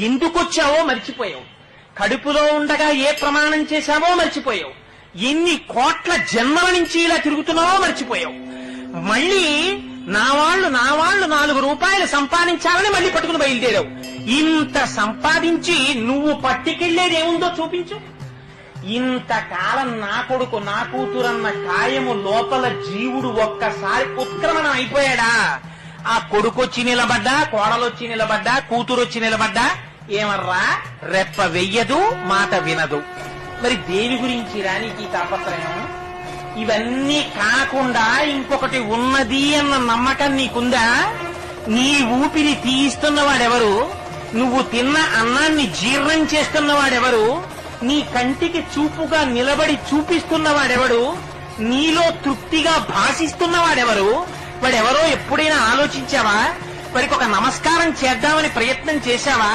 ఎందుకొచ్చావో మర్చిపోయావు. కడుపులో ఉండగా ఏ ప్రమాణం చేశావో మర్చిపోయావు. ఎన్ని కోట్ల జన్మల నుంచి ఇలా తిరుగుతున్నావో మర్చిపోయావు. మళ్ళీ నా వాళ్ళు 4 రూపాయలు సంపాదించాలని మళ్ళీ పట్టుకుని బయలుదేరావు. ఇంత సంపాదించి నువ్వు పట్టుకెళ్లేదేముందో చూపించు. ఇంతకాలం నా కొడుకు నా కూతురన్న ఖాయము లోపల జీవుడు ఒక్కసారి ఉత్క్రమణం అయిపోయాడా? ఆ కొడుకొచ్చి నిలబడ్డా, కోడలొచ్చి నిలబడ్డా, కూతురొచ్చి నిలబడ్డా ఏమర్రా రెప్ప వెయ్యదు, మాట వినదు. మరి దేని గురించి రానికి తాపత్రయం? ఇవన్నీ కాకుండా ఇంకొకటి ఉన్నది అన్న నమ్మకం నీకుందా? నీ ఊపిరి తీయిస్తున్నవాడెవరు? నువ్వు తిన్న అన్నాన్ని జీర్ణం చేస్తున్నవాడెవరు? నీ కంటికి చూపుగా నిలబడి చూపిస్తున్నవాడెవడు? నీలో తృప్తిగా భాషిస్తున్నవాడెవరు? వాడెవరో ఎప్పుడైనా ఆలోచించావా? వారికి ఒక నమస్కారం చేద్దామని ప్రయత్నం చేశావా?